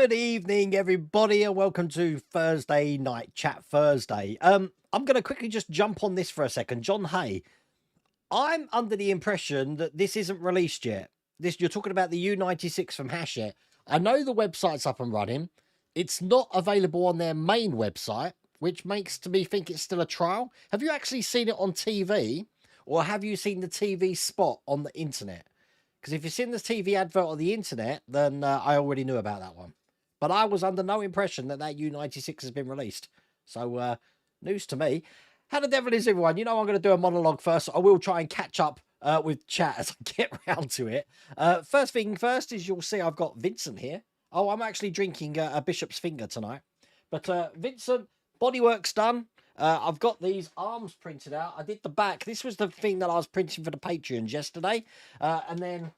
Good evening, everybody, and welcome to Thursday Night Chat Thursday. I'm going to quickly just jump on this for a second. John Hay, I'm under the impression that this isn't released yet. You're talking about the U96 from Hachette. I know the website's up and running. It's not available on their main website, which makes me think it's still a trial. Have you actually seen it on TV, or have you seen the TV spot on the internet? Because if you've seen the TV advert on the internet, then I already knew about that one. But I was under no impression that U96 has been released. So, news to me. How the devil is everyone? You know I'm going to do a monologue first. I will try and catch up with chat as I get round to it. First thing first is you'll see I've got Vincent here. Oh, I'm actually drinking a Bishop's Finger tonight. But Vincent, bodywork's done. I've got these arms printed out. I did the back. This was the thing that I was printing for the Patreons yesterday. And then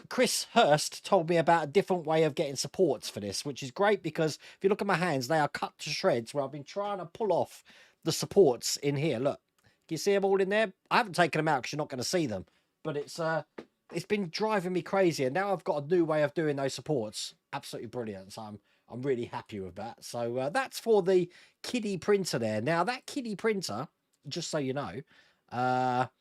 Chris Hurst told me about a different way of getting supports for this, which is great because if you look at my hands, they are cut to shreds where I've been trying to pull off the supports in here. Look, can you see them all in there? I haven't taken them out because you're not going to see them. But it's been driving me crazy. And now I've got a new way of doing those supports. Absolutely brilliant. So I'm really happy with that. So that's for the kiddie printer there. Now, that kiddie printer, just so you know, I've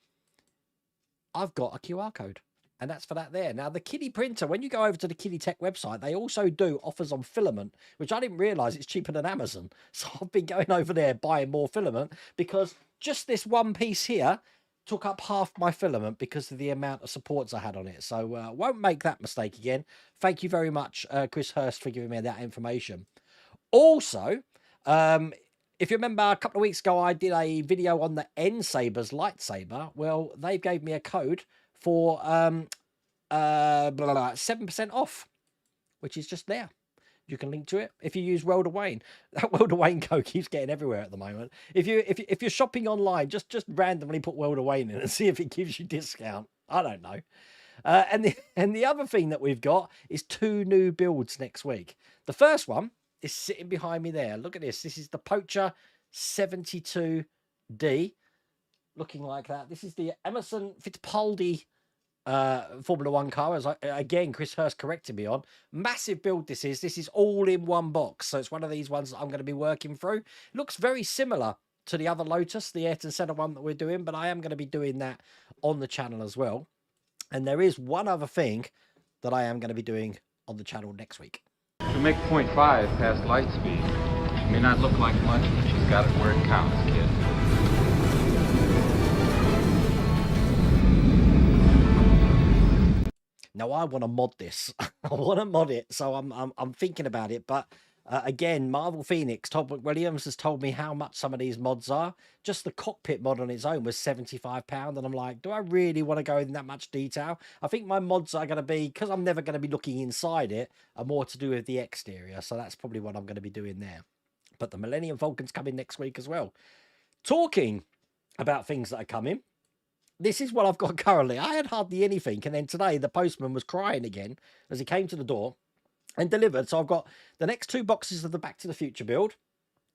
got a QR code. And that's for that there. Now, the kiddie printer, when you go over to the Kiddie Tech website, they also do offers on filament, which I didn't realise it's cheaper than Amazon. So I've been going over there buying more filament because just this one piece here took up half my filament because of the amount of supports I had on it. So won't make that mistake again. Thank you very much, Chris Hurst, for giving me that information. Also, if you remember a couple of weeks ago, I did a video on the N-Sabers lightsaber. Well, they gave me a code for 7% off, which is just there. You can link to it if you use Welder Wayne. That Welder Wayne code keeps getting everywhere at the moment. If you're shopping online, just randomly put Welder Wayne in and see if it gives you discount. I don't know. And the other thing that we've got is 2 new builds next week. The first one is sitting behind me there. Look at this. This is the Poacher 72D, looking like that. This is the Emerson Fittipaldi Formula One car, as again Chris Hurst corrected me on. Massive build this is. This is all in one box, so it's one of these ones that I'm going to be working through. Looks very similar to the other Lotus, the Ayrton Senna one that we're doing, but I am going to be doing that on the channel as well. And there is one other thing that I am going to be doing on the channel next week. To make 0.5 past light speed, it may not look like much, but she's got it where it counts, kid. Now I want to mod this. I want to mod it, so I'm thinking about it. But again, Marvel Phoenix, Todd McWilliams has told me how much some of these mods are. Just the cockpit mod on its own was £75, and I'm like, do I really want to go in that much detail? I think my mods are going to be, because I'm never going to be looking inside it, are more to do with the exterior. So that's probably what I'm going to be doing there. But the Millennium Falcon's coming next week as well. Talking about things that are coming, this is what I've got currently. I had hardly anything, and then today the postman was crying again as he came to the door and delivered. So I've got the next 2 boxes of the Back to the Future build.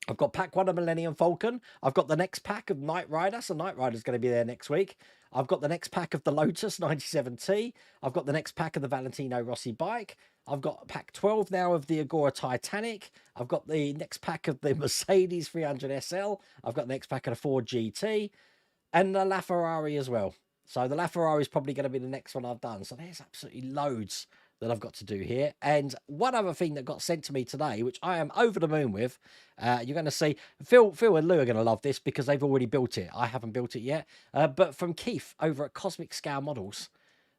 I've got pack 1 of Millennium Falcon. I've got the next pack of Knight Rider. So Knight Rider's going to be there next week. I've got the next pack of the Lotus 97T. I've got the next pack of the Valentino Rossi bike. I've got pack 12 now of the Agora Titanic. I've got the next pack of the Mercedes 300 SL. I've got the next pack of the Ford GT. And the LaFerrari as well. So the LaFerrari is probably going to be the next one I've done. So there's absolutely loads that I've got to do here. And one other thing that got sent to me today, which I am over the moon with, you're going to see, Phil and Lou are going to love this because they've already built it. I haven't built it yet. But from Keith over at Cosmic Scale Models,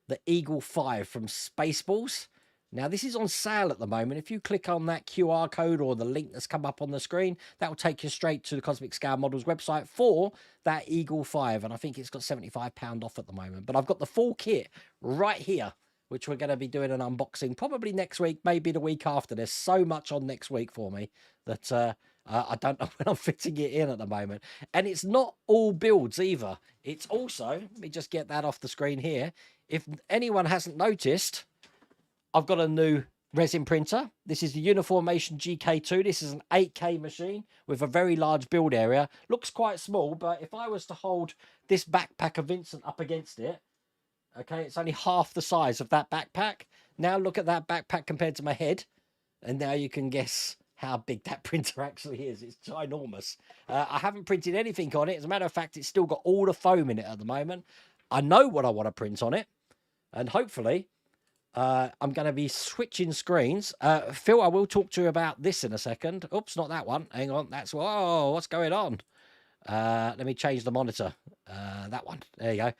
the Eagle 5 from Spaceballs. Now, this is on sale at the moment. If you click on that QR code or the link that's come up on the screen, that will take you straight to the Cosmic Scale Models website for that Eagle 5. And I think it's got £75 off at the moment. But I've got the full kit right here, which we're going to be doing an unboxing probably next week, maybe the week after. There's so much on next week for me that I don't know when I'm fitting it in at the moment. And it's not all builds either. It's also, let me just get that off the screen here. If anyone hasn't noticed, I've got a new resin printer. This is the Uniformation GK2. This is an 8K machine with a very large build area. Looks quite small, but if I was to hold this backpack of Vincent up against it, okay, it's only half the size of that backpack. Now look at that backpack compared to my head. And now you can guess how big that printer actually is. It's ginormous. I haven't printed anything on it. As a matter of fact, it's still got all the foam in it at the moment. I know what I want to print on it. And hopefully, I'm going to be switching screens. Phil, I will talk to you about this in a second. Oops, not that one. Hang on. That's, whoa, what's going on? Let me change the monitor. That one. There you go.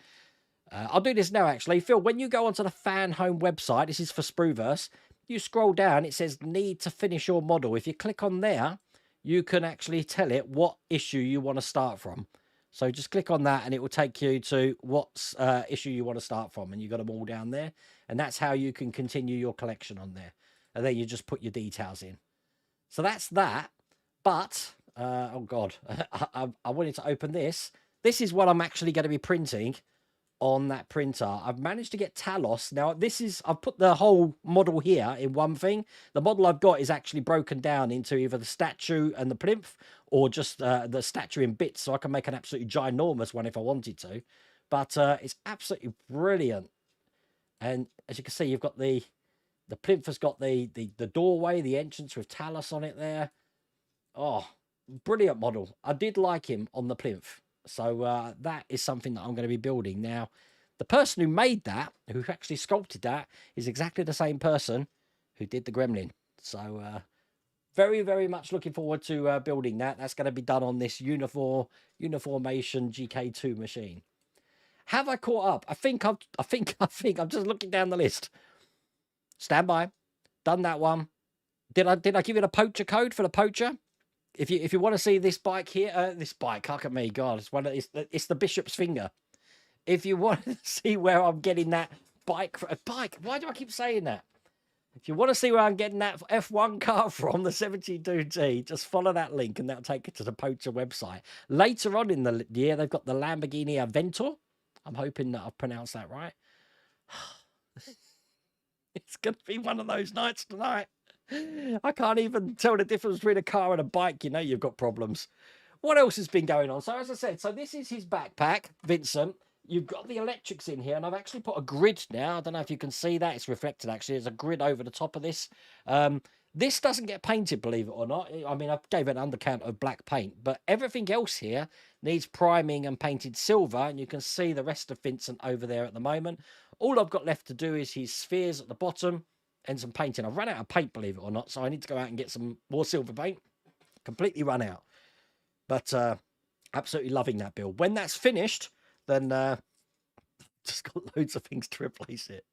I'll do this now, actually. Phil, when you go onto the fan home website, this is for Spruverse, you scroll down, it says need to finish your model. If you click on there, you can actually tell it what issue you want to start from. So just click on that and it will take you to what issue you want to start from. And you've got them all down there. And that's how you can continue your collection on there. And then you just put your details in. So that's that. But, oh God, I wanted to open this. This is what I'm actually going to be printing on that printer. I've managed to get Talos. Now, I've put the whole model here in one thing. The model I've got is actually broken down into either the statue and the plinth, or just the statue in bits, so I can make an absolutely ginormous one if I wanted to. But it's absolutely brilliant. And as you can see, you've got the plinth has got the doorway, the entrance with Talos on it there. Oh, brilliant model. I did like him on the plinth. So that is something that I'm going to be building. Now, the person who made that, who actually sculpted that, is exactly the same person who did the Gremlin. So very, very much looking forward to building that. That's going to be done on this Uniformation GK2 machine. Have I caught up? I think I'm just looking down the list. Stand by. Done that one. Did I give you the poacher code for the poacher? If you want to see this bike here, this bike, look at me, God, it's the bishop's finger. If you want to see where I'm getting that bike, why do I keep saying that? If you want to see where I'm getting that F1 car from, the 72T, just follow that link and that'll take you to the poacher website. Later on in the year, they've got the Lamborghini Aventador. I'm hoping that I've pronounced that right. It's going to be one of those nights tonight. I can't even tell the difference between a car and a bike. You know you've got problems. What else has been going on? So as I said, this is his backpack, Vincent. You've got the electrics in here, and I've actually put a grid now. I don't know if you can see that. It's reflected, actually. There's a grid over the top of this. This doesn't get painted, believe it or not. I mean, I gave it an undercount of black paint, but everything else here needs priming and painted silver, and you can see the rest of Vincent over there at the moment. All I've got left to do is his spheres at the bottom and some painting. I've run out of paint, believe it or not, so I need to go out and get some more silver paint. Completely run out. But absolutely loving that build. When that's finished, then just got loads of things to replace it.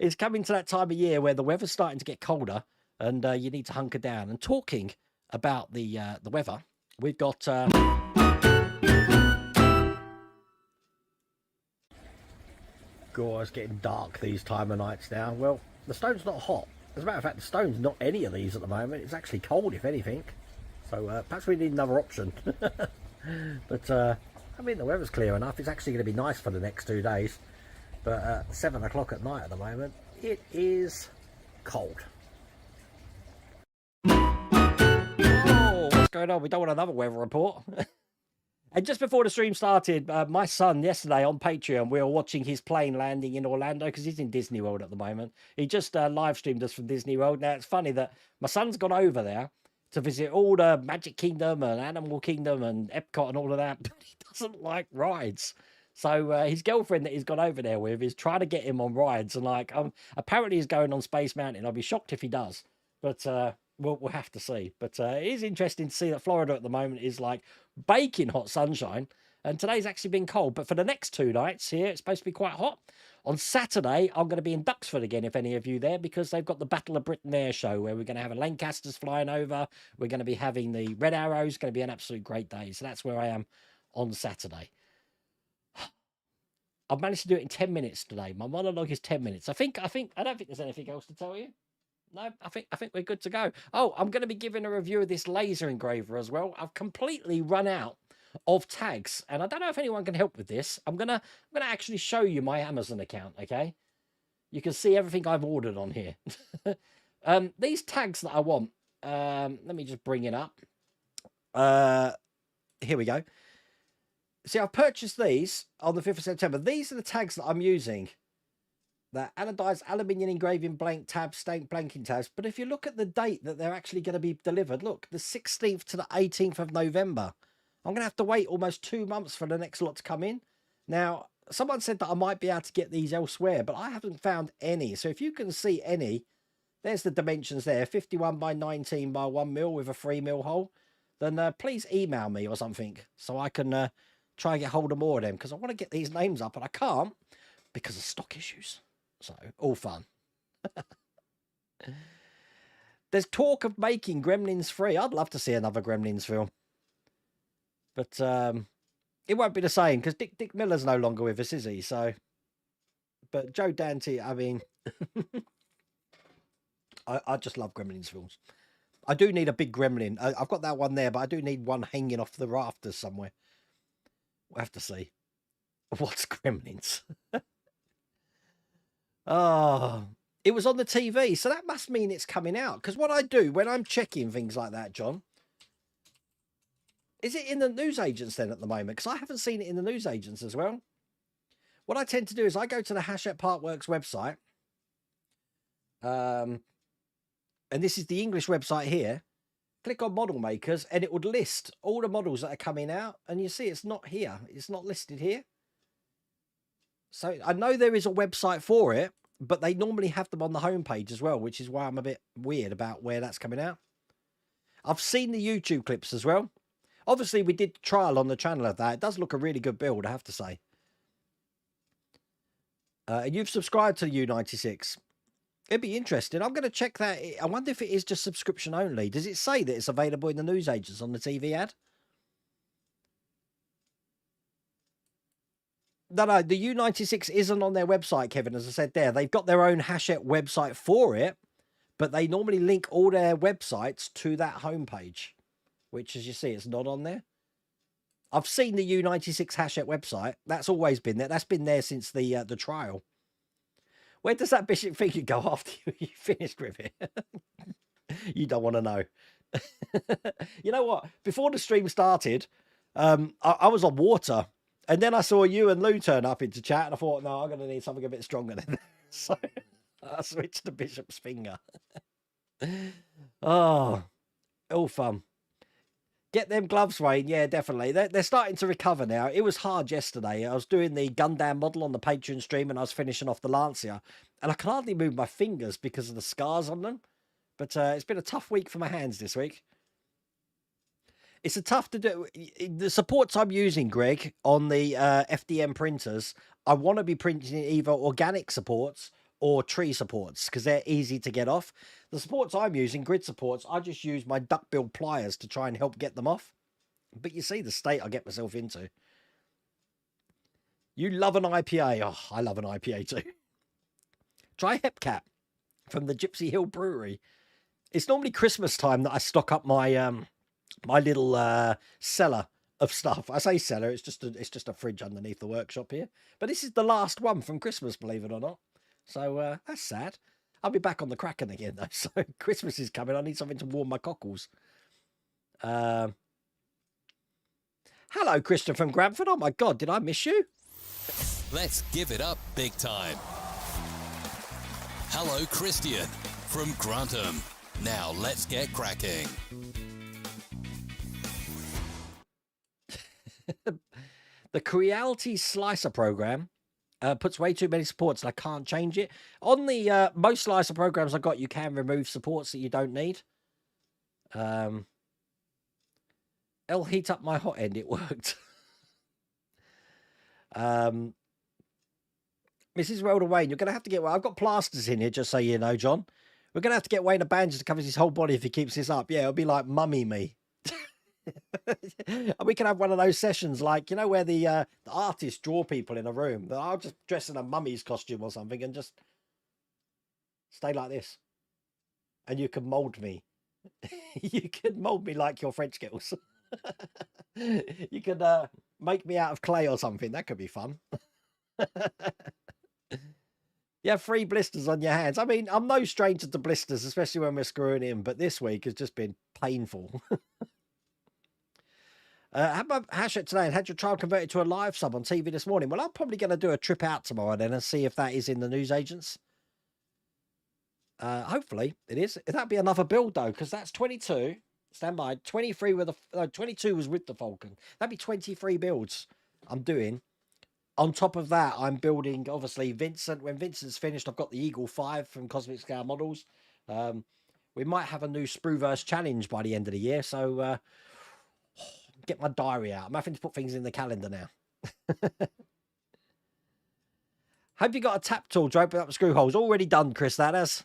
It's coming to that time of year where the weather's starting to get colder and you need to hunker down. And talking about the weather, we've got... God, it's getting dark these time of nights now. Well, the stone's not hot. As a matter of fact, the stone's not any of these at the moment. It's actually cold, if anything. So perhaps we need another option. But I mean, the weather's clear enough. It's actually going to be nice for the next 2 days. But 7 o'clock at night at the moment, it is cold. Oh, what's going on? We don't want another weather report. And just before the stream started, my son yesterday on Patreon, we were watching his plane landing in Orlando because he's in Disney World at the moment. He just live streamed us from Disney World. Now, it's funny that my son's gone over there to visit all the Magic Kingdom and Animal Kingdom and Epcot and all of that, but he doesn't like rides. So his girlfriend that he's gone over there with is trying to get him on rides. And like, apparently he's going on Space Mountain. I'll be shocked if he does. But we'll have to see. But it is interesting to see that Florida at the moment is like baking hot sunshine. And today's actually been cold. But for the next 2 nights here, it's supposed to be quite hot. On Saturday, I'm going to be in Duxford again, if any of you there, because they've got the Battle of Britain Air Show where we're going to have a Lancasters flying over. We're going to be having the Red Arrows. It's going to be an absolute great day. So that's where I am on Saturday. I've managed to do it in 10 minutes today. My monologue is 10 minutes. I don't think there's anything else to tell you. No, I think we're good to go. Oh, I'm going to be giving a review of this laser engraver as well. I've completely run out of tags, and I don't know if anyone can help with this. I'm gonna actually show you my Amazon account. Okay, you can see everything I've ordered on here. These tags that I want. Let me just bring it up. Here we go. See, I've purchased these on the 5th of September. These are the tags that I'm using. that anodized aluminium engraving blank tabs, stank blanking tabs. But if you look at the date that they're actually going to be delivered, look, the 16th to the 18th of November. I'm going to have to wait almost 2 months for the next lot to come in. Now, someone said that I might be able to get these elsewhere, but I haven't found any. So if you can see any, there's the dimensions there, 51 by 19 by 1 mil with a 3 mil hole. Then please email me or something so I can try and get hold of more of them, because I want to get these names up and I can't because of stock issues. So, all fun. There's talk of making Gremlins 3. I'd love to see another Gremlins film. But it won't be the same because Dick Miller's no longer with us, is he? So, but Joe Dante, I mean, I just love Gremlins films. I do need a big gremlin. I've got that one there, but I do need one hanging off the rafters somewhere. We'll have to see. What's Gremlins? Oh, it was on the TV, so that must mean it's coming out. Because what I do when I'm checking things like that, John, is it in the newsagents then at the moment? Because I haven't seen it in the newsagents as well. What I tend to do is I go to the Hachette Parkworks website. And this is the English website here. Click on model makers and it would list all the models that are coming out. And you see it's not here. It's not listed here. So I know there is a website for it, but they normally have them on the homepage as well, which is why I'm a bit weird about where that's coming out. I've seen the YouTube clips as well. Obviously, we did trial on the channel of that. It does look a really good build, I have to say. And you've subscribed to U96. It'd be interesting. I'm going to check that. I wonder if it is just subscription only. Does it say that it's available in the newsagents on the TV ad? No, the U96 isn't on their website, Kevin, as I said there. They've got their own Hachette website for it, but they normally link all their websites to that homepage, which, as you see, it's not on there. I've seen the U96 Hachette website. That's always been there. That's been there since the trial. Where does that bishop figure go after you finished with it? You don't want to know. You know what? Before the stream started, I was on water. And then I saw you and Lou turn up into chat. And I thought, no, I'm going to need something a bit stronger than that. So I switched to bishop's finger. Oh, all fun. Get them gloves, Wayne. Yeah, definitely. They're starting to recover now. It was hard yesterday. I was doing the Gundam model on the Patreon stream and I was finishing off the Lancia. And I can hardly move my fingers because of the scars on them. But it's been a tough week for my hands this week. It's a tough to do. The supports I'm using, Greg, on the FDM printers, I want to be printing either organic supports or tree supports because they're easy to get off. The supports I'm using, grid supports, I just use my duckbill pliers to try and help get them off. But you see the state I get myself into. You love an IPA. Oh, I love an IPA too. Try Hepcat from the Gypsy Hill Brewery. It's normally Christmas time that I stock up my my little cellar of stuff. I say cellar, it's just a fridge underneath the workshop here. But this is the last one from Christmas, believe it or not. So that's sad. I'll be back on the Kraken again though. So Christmas is coming. I need something to warm my cockles. Hello, Christian from Granford. Oh my God, did I miss you? Let's give it up big time. Hello, Christian from Grantham. Now let's get cracking. The Creality Slicer program puts way too many supports and I can't change it. On the most slicer programs I got, you can remove supports that you don't need. It'll heat up my hot end. It worked. Mrs. Welder Wayne, you're going to have to get... Well, I've got plasters in here, just so you know, John. We're going to have to get Wayne a bandage to cover his whole body if he keeps this up. Yeah, it'll be like Mummy Me. We can have one of those sessions like, you know, where the artists draw people in a room. I'll just dress in a mummy's costume or something and just stay like this. And you can mold me. You can mold me like your French girls. You could make me out of clay or something. That could be fun. You have 3 blisters on your hands. I mean, I'm no stranger to blisters, especially when we're screwing in, but this week has just been painful. Had my hashtag today and had your child converted to a live sub on TV this morning. Well, I'm probably going to do a trip out tomorrow then and see if that is in the newsagents. Hopefully it is. That'd be another build though, because that's 22. Stand by. 23 with the 22 was with the Falcon. That'd be 23 builds I'm doing. On top of that, I'm building obviously Vincent. When Vincent's finished, I've got the Eagle 5 from Cosmic Scale Models. We might have a new Sprueverse challenge by the end of the year, so get my diary out. I'm having to put things in the calendar now. Hope you got a tap tool to open up the screw holes. Already done, Chris. That has.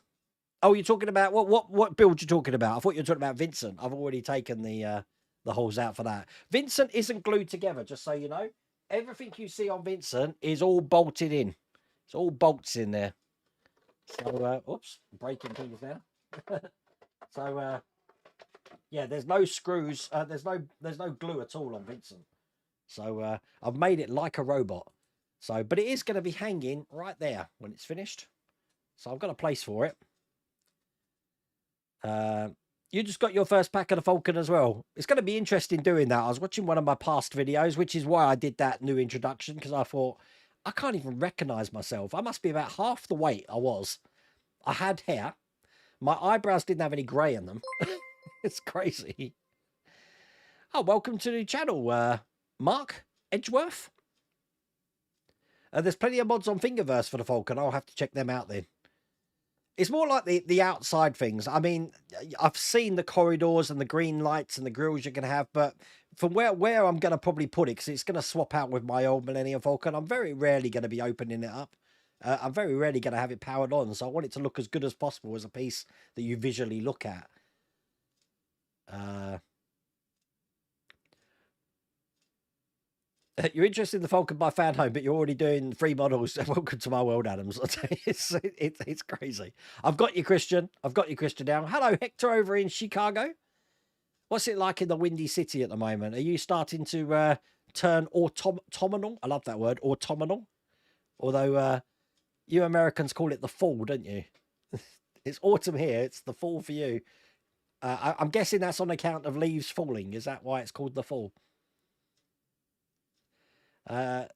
Oh, you're talking about what build you're talking about? I thought you were talking about Vincent. I've already taken the holes out for that. Vincent isn't glued together, just so you know. Everything you see on Vincent is all bolted in. It's all bolts in there. So, oops, breaking things now. So, yeah, there's no screws. There's no glue at all on Vincent. So I've made it like a robot. So, but it is going to be hanging right there when it's finished. So I've got a place for it. You just got your first pack of the Falcon as well. It's going to be interesting doing that. I was watching one of my past videos, which is why I did that new introduction, because I thought, I can't even recognize myself. I must be about half the weight I was. I had hair. My eyebrows didn't have any grey in them. It's crazy. Oh, welcome to the channel, Mark Edgeworth. There's plenty of mods on Thingiverse for the Falcon. I'll have to check them out then. It's more like the outside things. I mean, I've seen the corridors and the green lights and the grills you're going to have, but from where I'm going to probably put it, because it's going to swap out with my old Millennium Falcon, I'm very rarely going to be opening it up. I'm very rarely going to have it powered on, so I want it to look as good as possible as a piece that you visually look at. You're interested in the Falcon by Fan Home, but you're already doing 3 models. Welcome to my world, Adams. It's crazy. I've got you, Christian. I've got you, Christian, down. Hello, Hector, over in Chicago. What's it like in the Windy City at the moment? Are you starting to turn autumnal? I love that word, autumnal. Although you Americans call it the fall, don't you? It's autumn here. It's the fall for you. I'm guessing that's on account of leaves falling. Is that why it's called the fall?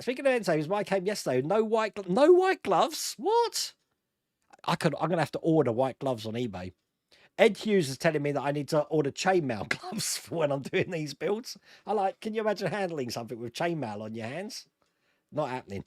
Speaking of end savings, mine came yesterday. No white gloves. What? I'm gonna have to order white gloves on eBay. Ed Hughes is telling me that I need to order chainmail gloves for when I'm doing these builds. Can you imagine handling something with chainmail on your hands? Not happening.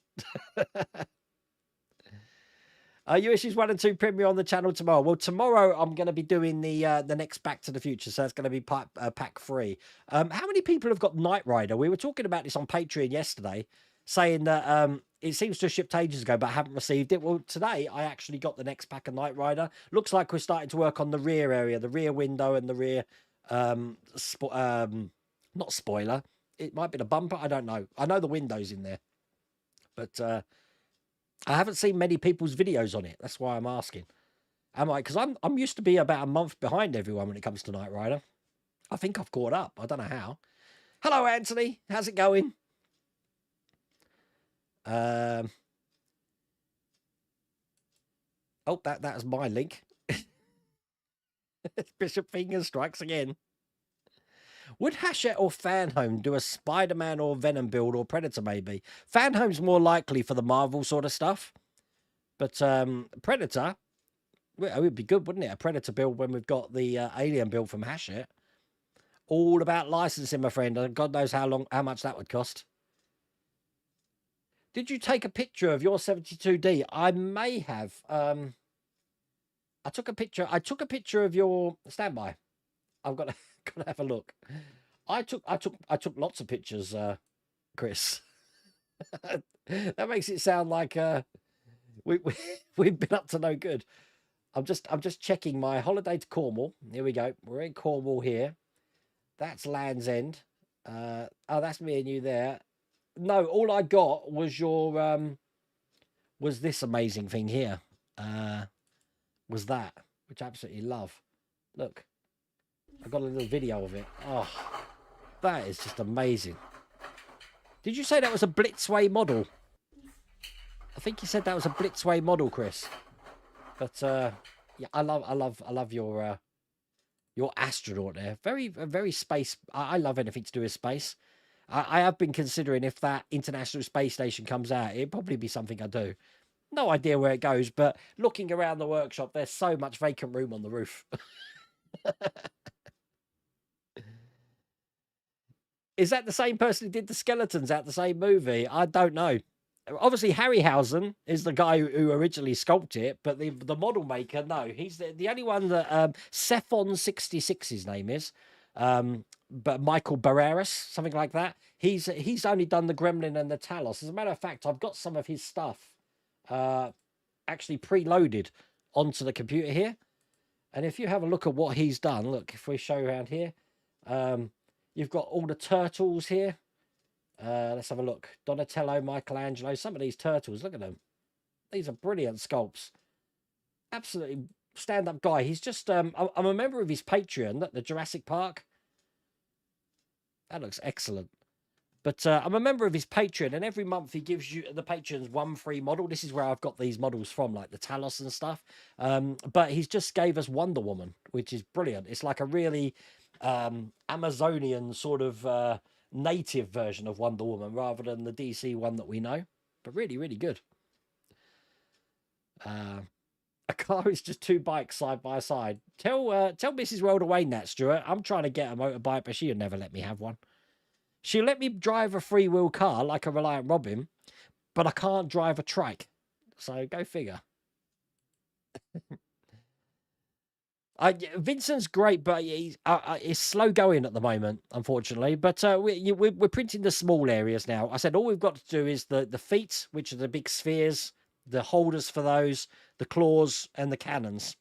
USU's 1 and 2 premiere on the channel tomorrow. Well, tomorrow I'm going to be doing the next Back to the Future, so that's going to be pack 3. How many people have got Knight Rider? We were talking about this on Patreon yesterday, saying that it seems to have shipped ages ago, but I haven't received it. Well, today I actually got the next pack of Knight Rider. Looks like we're starting to work on the rear area, the rear window and the rear, not spoiler. It might be the bumper. I don't know. I know the window's in there, but I haven't seen many people's videos on it. That's why I'm asking. Am I? Because I'm used to be about a month behind everyone when it comes to Knight Rider. I think I've caught up. I don't know how. Hello, Anthony. How's it going? Oh, that was my link. Bishop Finger strikes again. Would Hachette or Fanhome do a Spider-Man or Venom build, or Predator maybe? Fanhome's more likely for the Marvel sort of stuff. But Predator, well, it would be good, wouldn't it? A Predator build when we've got the Alien build from Hachette. All about licensing, my friend. And God knows how much that would cost. Did you take a picture of your 72D? I may have. I took a picture of your standby. I've got to have a look. I took lots of pictures, Chris. That makes it sound like we've been up to no good. I'm just checking my holiday to Cornwall. Here we go. We're in Cornwall here. That's Land's End. Oh, that's me and you there. No, all I got was your was this amazing thing here. Was that, which I absolutely love. Look. I got a little video of it. Oh, that is just amazing. Did you say that was a Blitzway model? I think you said that was a Blitzway model, Chris. But yeah, I love your astronaut there. Very space. I love anything to do with space. I have been considering if that International Space Station comes out, it'd probably be something I do. No idea where it goes, but looking around the workshop, there's so much vacant room on the roof. Is that the same person who did the skeletons out the same movie? I don't know. Obviously, Harryhausen is the guy who originally sculpted it, but the model maker, no, he's the only one that Cephon66, his name is, but Michael Barreras, something like that. He's only done the Gremlin and the Talos. As a matter of fact, I've got some of his stuff actually preloaded onto the computer here, and if you have a look at what he's done, look, if we show around here, you've got all the turtles here. Let's have a look. Donatello, Michelangelo, some of these turtles, look at them. These are brilliant sculpts. Absolutely stand-up guy. He's just, I'm a member of his Patreon, the Jurassic Park. That looks excellent. But I'm a member of his Patreon, and every month he gives you, the patrons, one free model. This is where I've got these models from, like the Talos and stuff. But he's just gave us Wonder Woman, which is brilliant. It's like a really Amazonian sort of native version of Wonder Woman rather than the DC one that we know, but really, really good. A car is just two bikes side by side. Tell Mrs. World Wayne that, Stuart. I'm trying to get a motorbike, but she'll never let me have one. She'll let me drive a free-wheel car like a Reliant Robin, but I can't drive a trike. So go figure. Vincent's great, but he's slow going at the moment, unfortunately. But we're printing the small areas now. I said all we've got to do is the feet, which are the big spheres, the holders for those, the claws, and the cannons.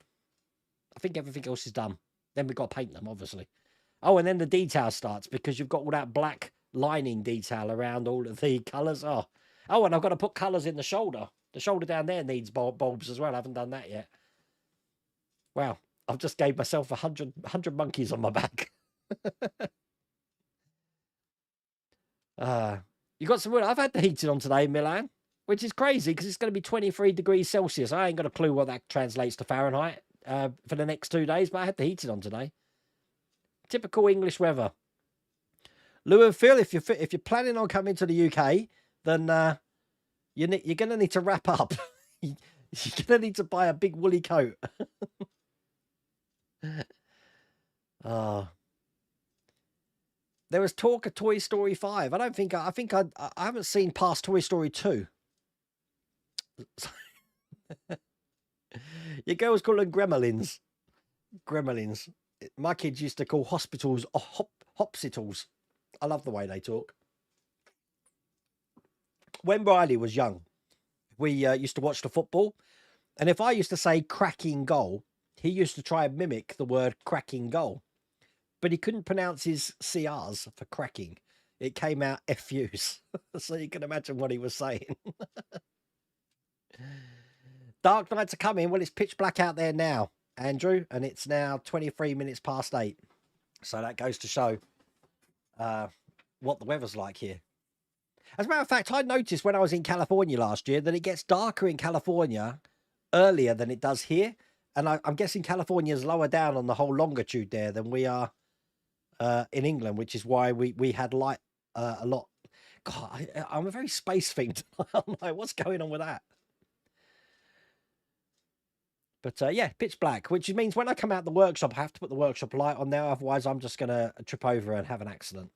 I think everything else is done. Then we've got to paint them, obviously. Oh, and then the detail starts because you've got all that black lining detail around all of the colours. Oh, and I've got to put colours in the shoulder. The shoulder down there needs bulbs as well. I haven't done that yet. Wow. I've just gave myself 100 monkeys on my back. You got some wood. I've had the heating on today in Milan, which is crazy because it's going to be 23 degrees Celsius. I ain't got a clue what that translates to Fahrenheit for the next 2 days, but I had the heating on today. Typical English weather. Lou and Phil, if you're planning on coming to the UK, then you're going to need to wrap up. You're going to need to buy a big woolly coat. There was talk of Toy Story 5. I think I haven't seen past Toy Story 2. Your girls call them gremlins. Gremlins. My kids used to call hospitals hopsitals. I love the way they talk. When Riley was young, we used to watch the football, and if I used to say cracking goal, he used to try and mimic the word cracking goal, but he couldn't pronounce his CRs for cracking. It came out FUs. So you can imagine what he was saying. Dark nights are coming. Well, it's pitch black out there now, Andrew, and it's now 23 minutes past 8. So that goes to show what the weather's like here. As a matter of fact, I noticed when I was in California last year that it gets darker in California earlier than it does here. And I'm guessing California is lower down on the whole longitude there than we are in England, which is why we had light a lot. God, I'm a very space themed. I don't know what's going on with that. But yeah, pitch black, which means when I come out the workshop, I have to put the workshop light on now. Otherwise, I'm just going to trip over and have an accident.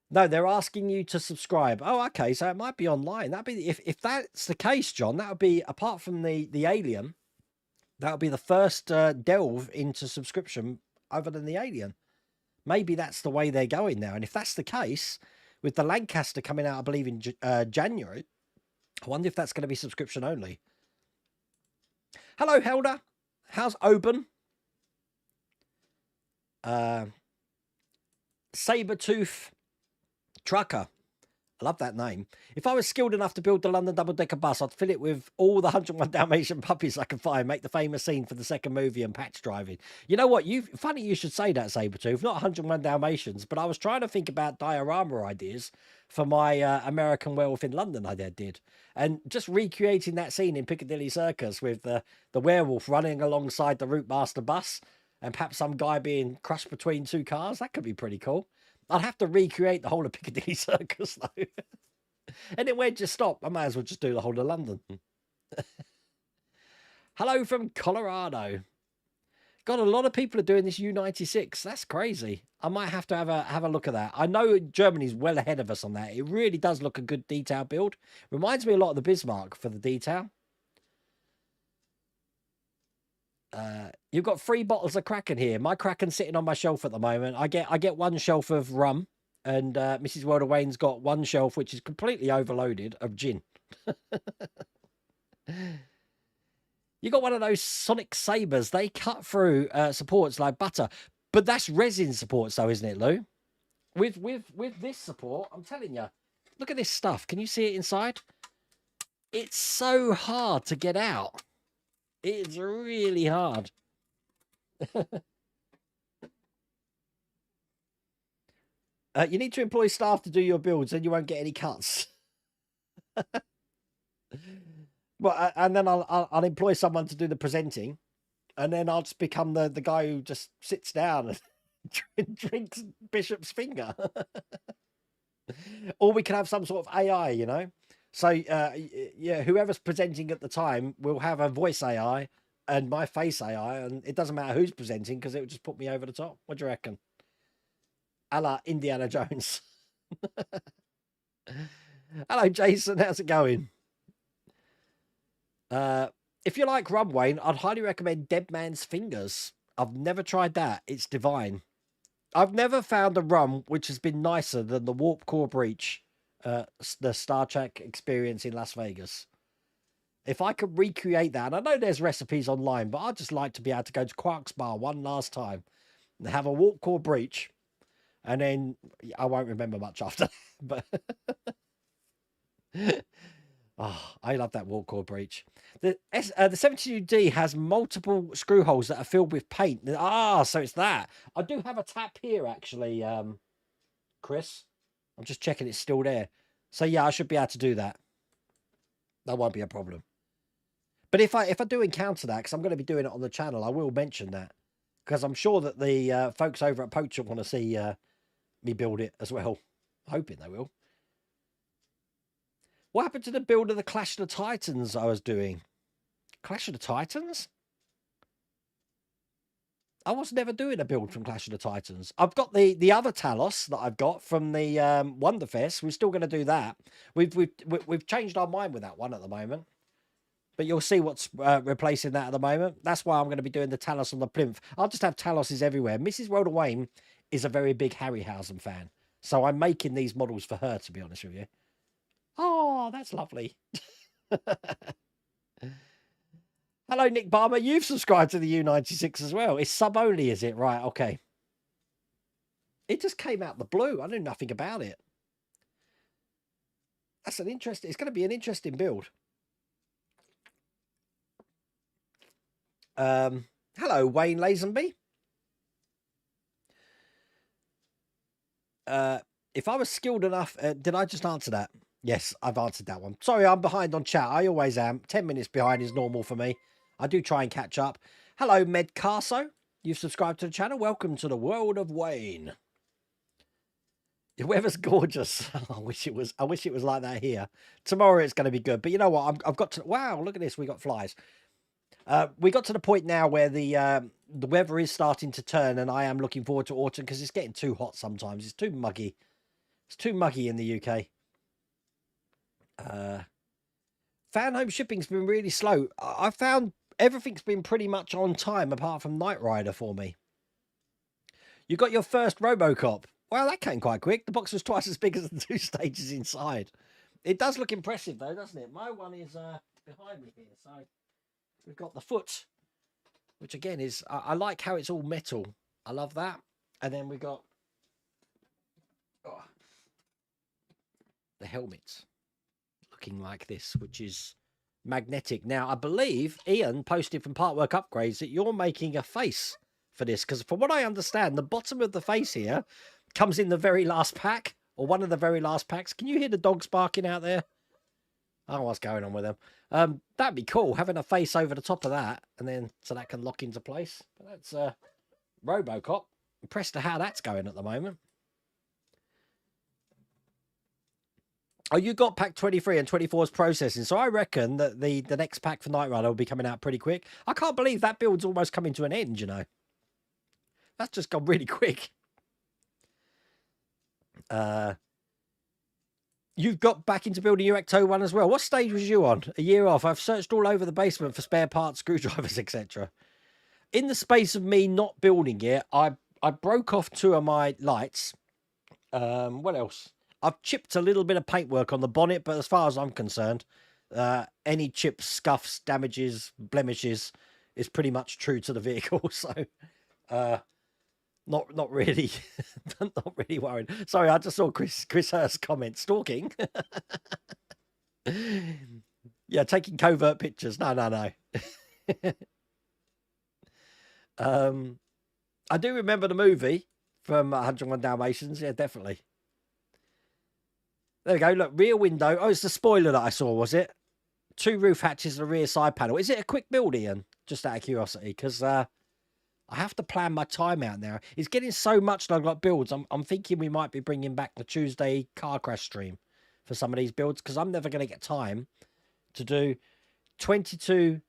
No, they're asking you to subscribe. Oh, okay. So it might be online. That'd be if that's the case, John. That would be, apart from the Alien, that would be the first delve into subscription other than the Alien. Maybe that's the way they're going now. And if that's the case, with the Lancaster coming out, I believe in January, I wonder if that's going to be subscription only. Hello, Helder. How's Oban? Sabertooth Trucker. I love that name. If I was skilled enough to build the London double-decker bus, I'd fill it with all the 101 Dalmatian puppies I can find, make the famous scene for the second movie and patch driving. You know what? Funny you should say that, Sabertooth. Not 101 Dalmatians, but I was trying to think about diorama ideas for my American Werewolf in London I did. And just recreating that scene in Piccadilly Circus with the werewolf running alongside the Route Master bus and perhaps some guy being crushed between two cars. That could be pretty cool. I'd have to recreate the whole of Piccadilly Circus, though. And then where'd you stop? I might as well just do the whole of London. Hello from Colorado. God, a lot of people are doing this U96. That's crazy. I might have to have a look at that. I know Germany's well ahead of us on that. It really does look a good detail build. Reminds me a lot of the Bismarck for the detail. You've got 3 bottles of Kraken here. My Kraken's sitting on my shelf at the moment. I get 1 shelf of rum, and Mrs. World of Wayne's got 1 shelf which is completely overloaded of gin. You got one of those Sonic Sabers. They cut through supports like butter, but that's resin supports, though, isn't it, Lou? With this support, I'm telling you, look at this stuff. Can you see it inside? It's so hard to get out. It's really hard. You need to employ staff to do your builds, then you won't get any cuts. Well, and then I'll employ someone to do the presenting, and then I'll just become the guy who just sits down and drinks Bishop's finger. Or we can have some sort of AI, you know. So yeah, whoever's presenting at the time will have a voice AI and my face AI, and it doesn't matter who's presenting because it would just put me over the top. What do you reckon? A la Indiana Jones. Hello, Jason. How's it going? If you like rum, Wayne, I'd highly recommend Dead Man's Fingers. I've never tried that. It's divine. I've never found a rum which has been nicer than the Warp Core Breach, the Star Trek experience in Las Vegas. If I could recreate that, and I know there's recipes online, but I'd just like to be able to go to Quark's Bar one last time and have a Warp Core Breach, and then I won't remember much after that, but oh, I love that Warp Core Breach. The 72D has multiple screw holes that are filled with paint. Ah, so it's that. I do have a tap here, actually, Chris. I'm just checking it's still there. So yeah, I should be able to do that. That won't be a problem. But if I do encounter that, because I'm going to be doing it on the channel, I will mention that, because I'm sure that the folks over at Poacher want to see me build it as well. Hoping they will. What happened to the build of the Clash of the Titans I was doing? Clash of the Titans? I was never doing a build from Clash of the Titans. I've got the other Talos that I've got from the Wonderfest. We're still going to do that. We've changed our mind with that one at the moment. But you'll see what's replacing that at the moment. That's why I'm going to be doing the Talos on the plinth. I'll just have Taloses everywhere. Mrs. World of Wayne is a very big Harryhausen fan. So I'm making these models for her, to be honest with you. Oh, that's lovely. Hello, Nick Barber. You've subscribed to the U96 as well. It's sub only, is it? Right, okay. It just came out the blue. I knew nothing about it. That's an interesting... It's going to be an interesting build. Hello, Wayne Lazenby. If I was skilled enough... did I just answer that? Yes, I've answered that one. Sorry, I'm behind on chat. I always am. 10 minutes behind is normal for me. I do try and catch up. Hello, Med Carso. You've subscribed to the channel. Welcome to the world of Wayne. The weather's gorgeous. I wish it was like that here. Tomorrow it's going to be good. But you know what? I've got to... Wow, look at this. We got flies. We got to the point now where the weather is starting to turn, and I am looking forward to autumn because it's getting too hot sometimes. It's too muggy. It's too muggy in the UK. Fan home shipping's been really slow. I found everything's been pretty much on time apart from Knight Rider for me. You got your first Robocop. Well, that came quite quick. The box was twice as big as the 2 stages inside. It does look impressive though, doesn't it? My one is behind me here, so we've got the foot, which again is I like how it's all metal. I love that. And then we got the helmet looking like this, which is magnetic. Now, I believe Ian posted from Partwork Upgrades that you're making a face for this, because from what I understand, the bottom of the face here comes in the very last pack, or one of the very last packs. Can you hear the dogs barking out there? I don't know what's going on with them. That'd be cool, having a face over the top of that, and then so that can lock into place. But that's Robocop. Impressed to how that's going at the moment. Oh, you got pack 23 and 24's processing. So I reckon that the next pack for Knight Rider will be coming out pretty quick. I can't believe that build's almost coming to an end, you know. That's just gone really quick. You've got back into building your Ecto one as well. What stage was you on? A year off. I've searched all over the basement for spare parts, screwdrivers, etc. In the space of me not building it, I broke off 2 of my lights. What else? I've chipped a little bit of paintwork on the bonnet, but as far as I'm concerned, any chips, scuffs, damages, blemishes is pretty much true to the vehicle. So, not really, not really worried. Sorry, I just saw Chris Hurst comment stalking. Yeah, taking covert pictures. No. I do remember the movie from 101 Dalmatians. Yeah, definitely. There we go. Look, rear window. Oh, it's the spoiler that I saw, was it? 2 roof hatches and a rear side panel. Is it a quick build, Ian? Just out of curiosity, because I have to plan my time out now. It's getting so much that I've got builds. I'm thinking we might be bringing back the Tuesday car crash stream for some of these builds, because I'm never going to get time to do 22...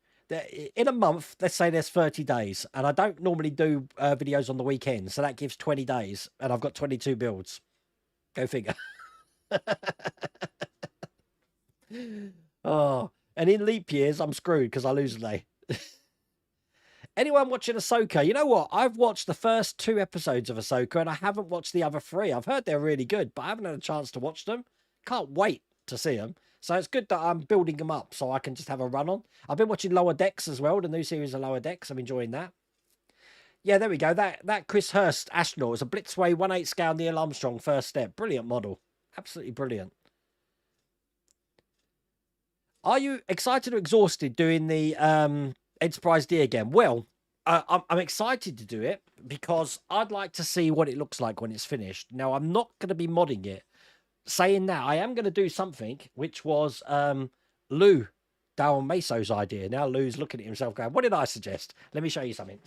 In a month, let's say there's 30 days, and I don't normally do videos on the weekend, so that gives 20 days, and I've got 22 builds. Go figure. Oh, and in leap years, I'm screwed because I lose a day. Anyone watching Ahsoka? You know what? I've watched the first 2 episodes of Ahsoka, and I haven't watched the other 3. I've heard they're really good, but I haven't had a chance to watch them. Can't wait to see them. So it's good that I'm building them up so I can just have a run on. I've been watching Lower Decks as well, the new series of Lower Decks. I'm enjoying that. Yeah, there we go. That Chris Hurst astronaut is a Blitzway 1/8 scale Neil Armstrong first step. Brilliant model. Absolutely brilliant. Are you excited or exhausted doing the Enterprise D again? Well, I'm excited to do it because I'd like to see what it looks like when it's finished. Now, I'm not going to be modding it. Saying that, I am going to do something which was Lou Dal Meso's idea. Now Lou's looking at himself going, what did I suggest? Let me show you something.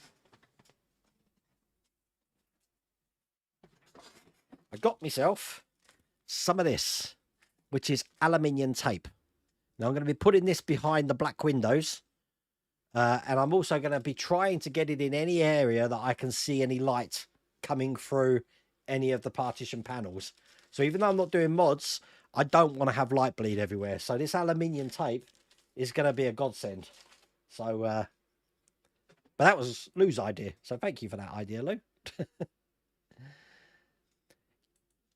I got myself some of this, which is aluminium tape. Now I'm going to be putting this behind the black windows. And I'm also going to be trying to get it in any area that I can see any light coming through any of the partition panels. So even though I'm not doing mods, I don't want to have light bleed everywhere. So this aluminium tape is going to be a godsend. So, but that was Lou's idea. So thank you for that idea, Lou.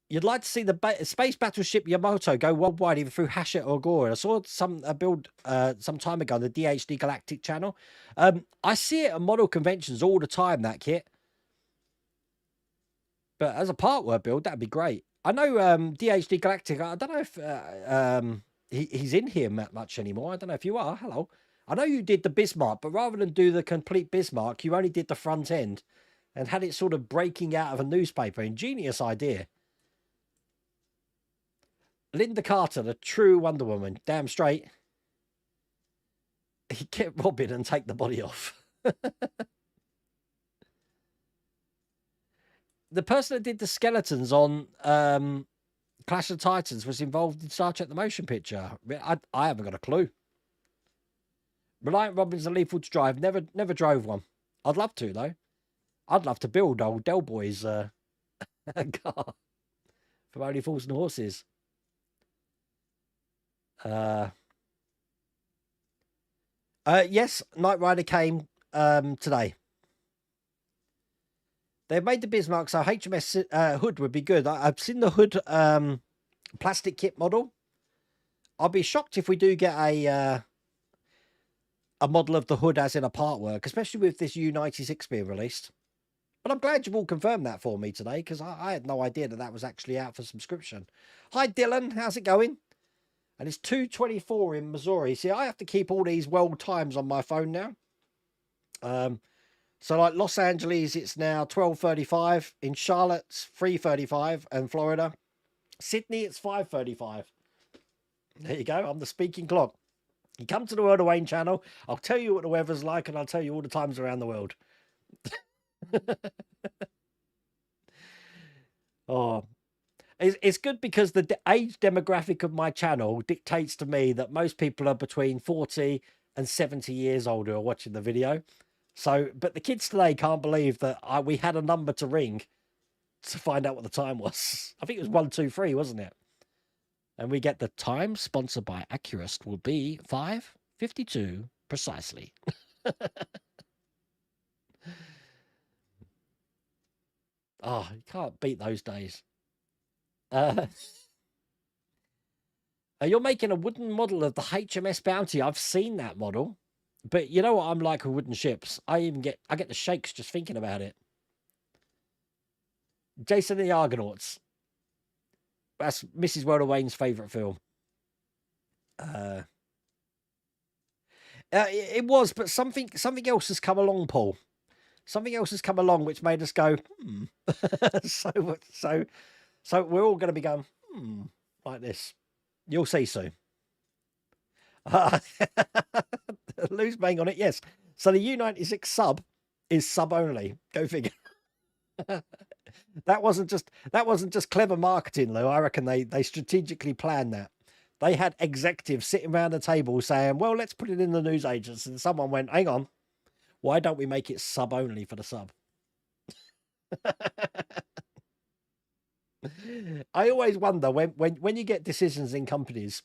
You'd like to see the space battleship Yamato go worldwide, either through Hachette or Gore. I saw a build some time ago on the DHD Galactic channel. I see it at model conventions all the time, that kit. But as a part word build, that'd be great. I know DHD Galactic, I don't know if he's in here much anymore. I don't know if you are. Hello. I know you did the Bismarck, but rather than do the complete Bismarck, you only did the front end and had it sort of breaking out of a newspaper. Ingenious idea. Linda Carter, the true Wonder Woman. Damn straight. He kept Robin and take the body off. The person that did the skeletons on Clash of Titans was involved in Star Trek the Motion Picture. I haven't got a clue. Reliant Robin's a lethal to drive. Never drove one. I'd love to, though. I'd love to build old Del Boy's car from Only Fools and Horses. Yes, Knight Rider came today. They've made the Bismarck, so HMS hood would be good. I've seen the hood plastic kit model. I'll be shocked if we do get a model of the hood as in a part work, especially with this U96 being released. But I'm glad you've all confirmed that for me today, because I had no idea that was actually out for subscription. Hi, Dylan. How's it going? And it's 2:24 in Missouri. See, I have to keep all these world times on my phone now. So like Los Angeles, it's now 12:35. In Charlotte, it's 3:35. And Florida. Sydney, it's 5:35. There you go. I'm the speaking clock. You come to the World of Wayne channel. I'll tell you what the weather's like, and I'll tell you all the times around the world. Oh. It's good because the age demographic of my channel dictates to me that most people are between 40 and 70 years old who are watching the video. So, but the kids today can't believe that we had a number to ring to find out what the time was. I think it was 123, wasn't it? And we get the time sponsored by Accurist will be 5:52 precisely. Oh, you can't beat those days. You're making a wooden model of the HMS Bounty. I've seen that model, but you know what I'm like with wooden ships. I get the shakes just thinking about it. Jason and the Argonauts. That's Mrs. Werner Wayne's favorite film. It was, but something else has come along, Paul. Something else has come along which made us go, so we're all going to be going, like this. You'll see soon. Lou's bang on it, yes. So the U-96 sub is sub only. Go figure. That wasn't just clever marketing, Lou. I reckon they strategically planned that. They had executives sitting around the table saying, well, let's put it in the news agents. And someone went, hang on, why don't we make it sub only for the sub? I always wonder when you get decisions in companies,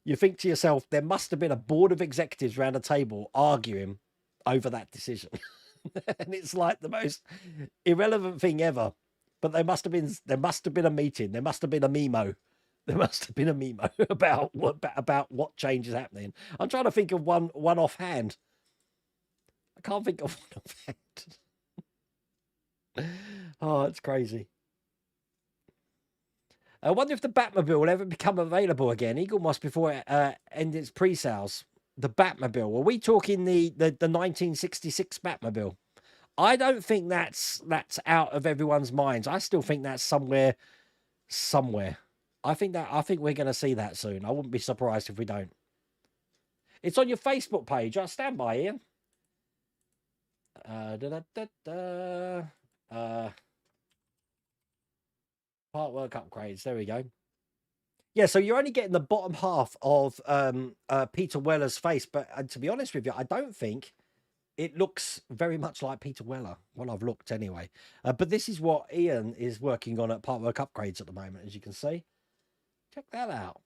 you think to yourself, there must have been a board of executives around a table arguing over that decision. And it's like the most irrelevant thing ever. But there must have been a meeting. There must have been a memo. There must have been a memo about what change is happening. I'm trying to think of one offhand. I can't think of one offhand. Oh, it's crazy. I wonder if the Batmobile will ever become available again. Eagle Moss before it ended its pre-sales. The Batmobile. Are we talking the 1966 Batmobile? I don't think that's out of everyone's minds. I still think that's somewhere. I think we're going to see that soon. I wouldn't be surprised if we don't. It's on your Facebook page. I'll stand by, Ian. Artwork upgrades. There we go. Yeah, so you're only getting the bottom half of Peter Weller's face, but to be honest with you, I don't think it looks very much like Peter Weller. Well, I've looked anyway. But this is what Ian is working on at Partwork Upgrades at the moment, as you can see. Check that out.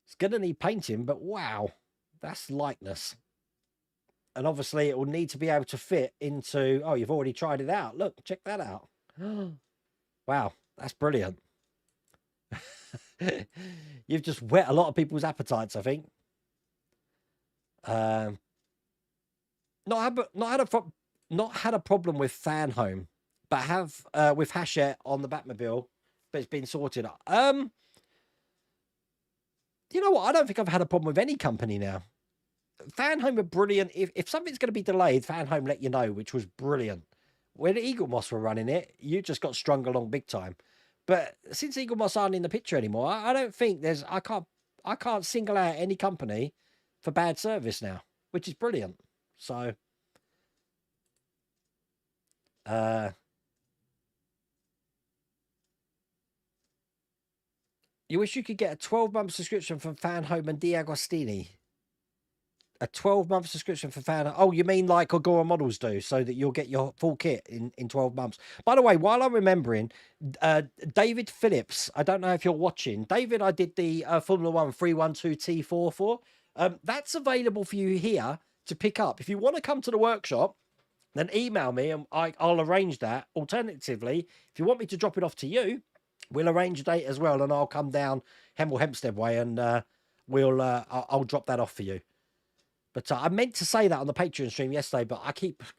It's going to need painting, but wow, that's likeness. And obviously it will need to be able to fit into... Oh, you've already tried it out. Look, check that out. Wow, that's brilliant. You've just whet a lot of people's appetites, I think. Not had a problem with Fan Home, but have with Hachette on the Batmobile, but it's been sorted. You know what? I don't think I've had a problem with any company now. Fan Home are brilliant. If something's going to be delayed, Fan Home let you know, which was brilliant. When Eagle Moss were running it, you just got strung along big time. But since Eagle Moss aren't in the picture anymore, I don't think there's... I can't single out any company for bad service now, which is brilliant. So, you wish you could get a 12-month subscription from Fan Home and D'Agostini. A 12-month subscription for Fan Home. Oh, you mean like Agora Models do, so that you'll get your full kit in 12 months. By the way, while I'm remembering, David Phillips, I don't know if you're watching. David, I did the Formula 1 312T4 for. That's available for you here to pick up. If you want to come to the workshop, then email me and I'll arrange that. Alternatively, if you want me to drop it off to you, we'll arrange a date as well, and I'll come down Hemel Hempstead way, and I'll drop that off for you. But I meant to say that on the Patreon stream yesterday, but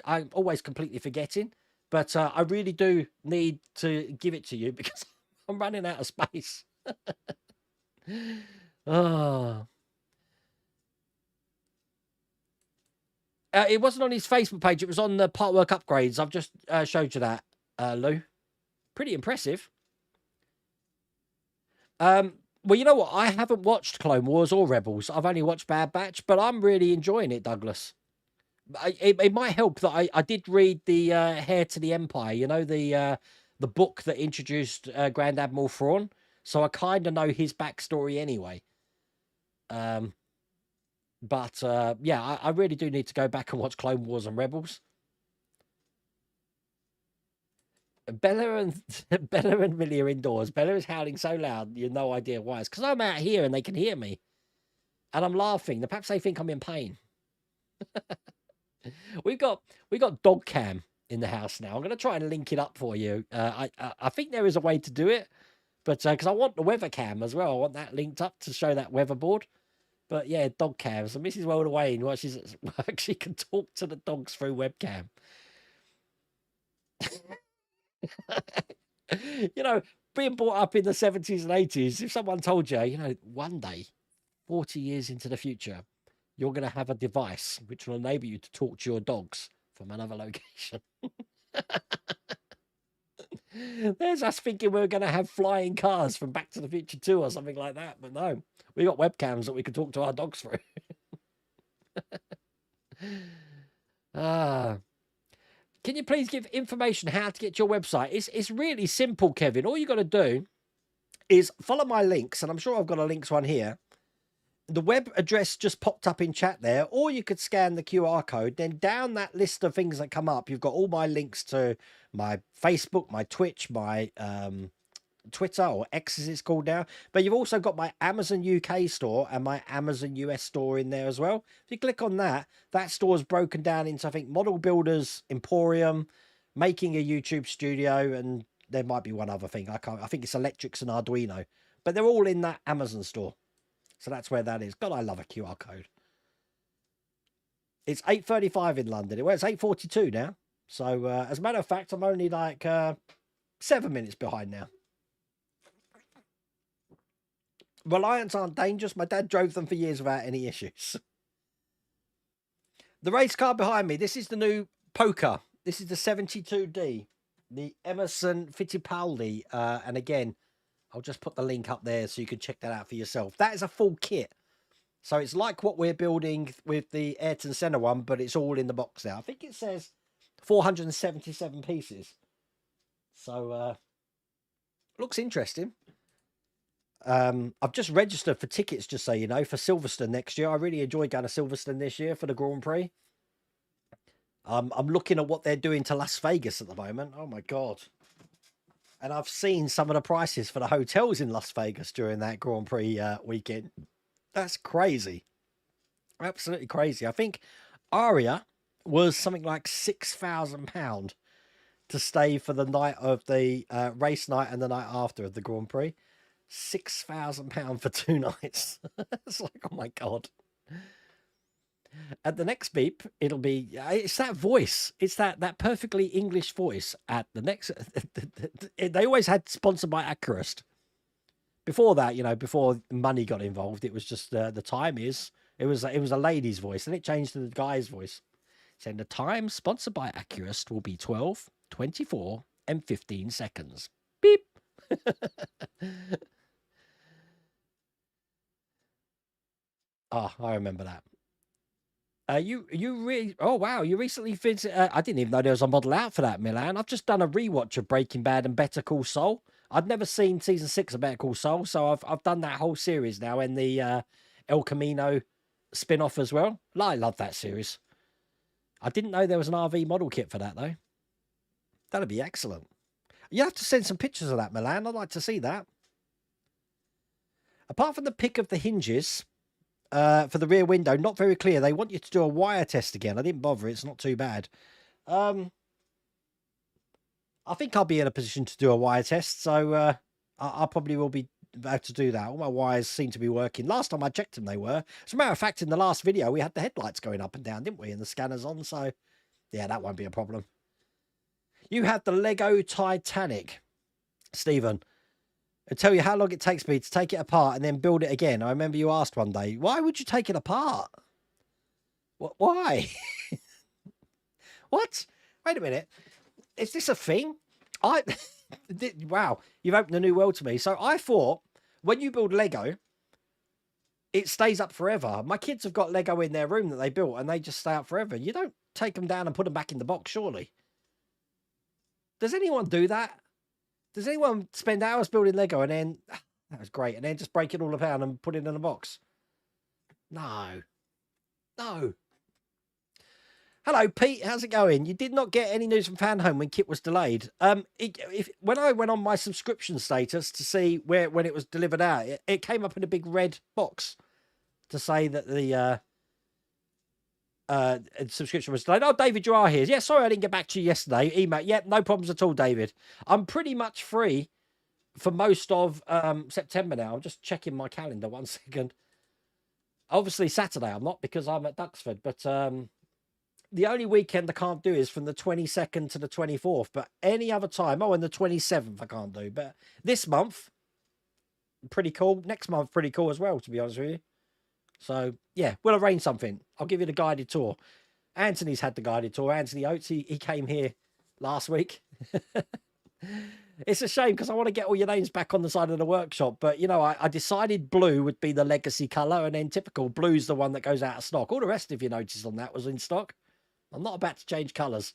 I'm always completely forgetting. But I really do need to give it to you because I'm running out of space. Oh. It wasn't on his Facebook page. It was on the Partwork Upgrades. I've just showed you that, Lou. Pretty impressive. Well, you know what? I haven't watched Clone Wars or Rebels. I've only watched Bad Batch, but I'm really enjoying it, Douglas. It might help that I did read the Heir to the Empire, you know, the the book that introduced Grand Admiral Thrawn, so I kind of know his backstory anyway. But yeah, I really do need to go back and watch Clone Wars and Rebels. Bella and Bella and Millie are indoors. Bella is howling so loud you have no idea why. It's because I'm out here and they can hear me, and I'm laughing. Perhaps they think I'm in pain. we got dog cam in the house now. I'm going to try and link it up for you. I think there is a way to do it, but because I want the weather cam as well. I want that linked up to show that weather board. But yeah, dog cam. So Mrs. World Away while she's at work, she can talk to the dogs through webcam. You know, being brought up in the 70s and 80s, if someone told you, you know, one day, 40 years into the future, you're going to have a device which will enable you to talk to your dogs from another location. There's us thinking we're going to have flying cars from Back to the Future 2 or something like that. But no, we got webcams that we can talk to our dogs through. Can you please give information how to get your website? It's really simple, Kevin. All you got to do is follow my links, and I'm sure I've got a links one here. The web address just popped up in chat there, or you could scan the QR code. Then down that list of things that come up, you've got all my links to my Facebook, my Twitch, my Twitter, or X as it's called now. But you've also got my Amazon UK store and my Amazon US store in there as well. If you click on that, that store is broken down into, I think, Model Builders Emporium, Making a YouTube Studio, and there might be one other thing. I think it's Electrics and Arduino. But they're all in that Amazon store. So that's where that is. God, I love a QR code. It's 8:35 in London. Well, it's 8:42 now. So as a matter of fact, I'm only like 7 minutes behind now. Reliants aren't dangerous. My dad drove them for years without any issues. The race car behind me. This is the new Poker. This is the 72D. The Emerson Fittipaldi. And again, I'll just put the link up there so you can check that out for yourself. That is a full kit. So it's like what we're building with the Ayrton Senna one, but it's all in the box now. I think it says 477 pieces. So looks interesting. I've just registered for tickets, just so you know, for Silverstone next year. I really enjoyed going to Silverstone this year for the Grand Prix. I'm looking at what they're doing to Las Vegas at the moment. Oh my God. And I've seen some of the prices for the hotels in Las Vegas during that Grand Prix weekend. That's crazy. Absolutely crazy. I think Aria was something like £6,000 to stay for the night of the race night and the night after of the Grand Prix. £6,000 for 2 nights. It's like, oh my God. At the next beep, it'll be, it's that voice. It's that perfectly English voice at the next, they always had sponsored by Accurist. Before that, you know, before money got involved, it was just the time is, it was a lady's voice, and it changed to the guy's voice. Saying the time sponsored by Accurist will be 12, 24, and 15 seconds. Beep. Oh, I remember that. You really, oh wow, you recently visited, I didn't even know there was a model out for that, Milan. I've just done a rewatch of Breaking Bad and Better Call Saul. I'd never seen season 6 of Better Call Saul, so I've done that whole series now, and the El Camino spin-off as well. I love that series. I didn't know there was an RV model kit for that though. That'd be excellent. You have to send some pictures of that, Milan. I'd like to see that. Apart from the pick of the hinges, for the rear window, not very clear. They want you to do a wire test again. I didn't bother. It's not too bad. I think I'll be in a position to do a wire test, so I probably will be able to do that. All my wires seem to be working. Last time I checked them, they were. As a matter of fact, in the last video, we had the headlights going up and down, didn't we? And the scanners on, so yeah, that won't be a problem. You had the Lego Titanic, Stephen. I'll tell you how long it takes me to take it apart and then build it again. I remember you asked one day, why would you take it apart? Why? What? Wait a minute. Is this a thing? Wow, you've opened a new world to me. So I thought when you build Lego, it stays up forever. My kids have got Lego in their room that they built and they just stay up forever. You don't take them down and put them back in the box, surely. Does anyone do that? Does anyone spend hours building Lego and then that was great, and then just break it all apart and put it in a box? No, no. Hello, Pete. How's it going? You did not get any news from Fan Home when Kit was delayed. When I went on my subscription status to see when it was delivered out, it came up in a big red box to say that the subscription was delayed. Oh, David, you are here. Yeah, sorry I didn't get back to you yesterday. Email. Yeah, no problems at all, David. I'm pretty much free for most of September now. I'm just checking my calendar. 1 second. Obviously Saturday I'm not, because I'm at Duxford, but the only weekend I can't do is from the 22nd to the 24th, but any other time, and the 27th I can't do. But this month, pretty cool. Next month, pretty cool as well, to be honest with you. So, yeah, we'll arrange something. I'll give you the guided tour. Anthony's had the guided tour. Anthony Oates, he came here last week. It's a shame because I want to get all your names back on the side of the workshop. But, you know, I decided blue would be the legacy colour, and then typical blue's the one that goes out of stock. All the rest, if you noticed on that, was in stock. I'm not about to change colours.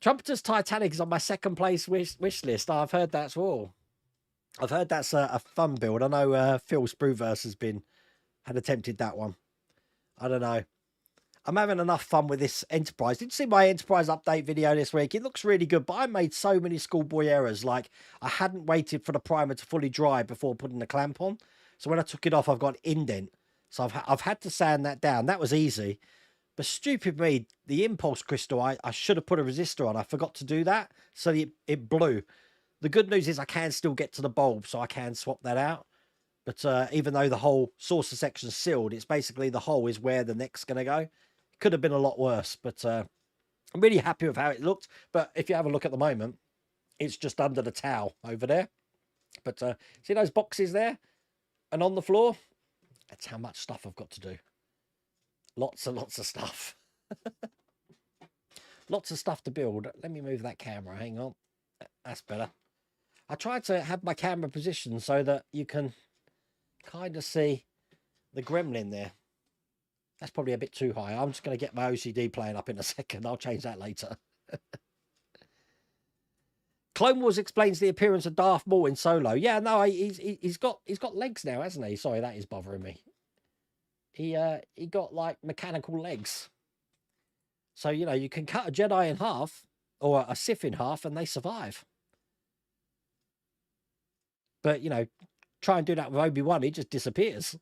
Trumpeter's Titanic is on my second place wish list. I've heard that's all. I've heard that's a fun build. I know Phil Spruverse had attempted that one. I don't know. I'm having enough fun with this Enterprise. Did you see my Enterprise update video this week? It looks really good, but I made so many schoolboy errors. Like, I hadn't waited for the primer to fully dry before putting the clamp on. So when I took it off, I've got an indent. So I've had to sand that down. That was easy. But stupid me, the impulse crystal, I should have put a resistor on. I forgot to do that. So it blew. The good news is I can still get to the bulb, so I can swap that out. But even though the whole saucer section's sealed, it's basically the hole is where the neck's going to go. It could have been a lot worse, but I'm really happy with how it looked. But if you have a look at the moment, it's just under the towel over there. But see those boxes there and on the floor? That's how much stuff I've got to do. Lots and lots of stuff. Lots of stuff to build. Let me move that camera. Hang on. That's better. I tried to have my camera positioned so that you can kind of see the gremlin there. That's probably a bit too high. I'm just going to get my OCD playing up in a second. I'll change that later. Clone Wars explains the appearance of Darth Maul in Solo. Yeah, no, he's got legs now, hasn't he? Sorry, that is bothering me. He got like mechanical legs. So, you know, you can cut a Jedi in half or a Sith in half and they survive. But, you know, try and do that with Obi-Wan, he just disappears.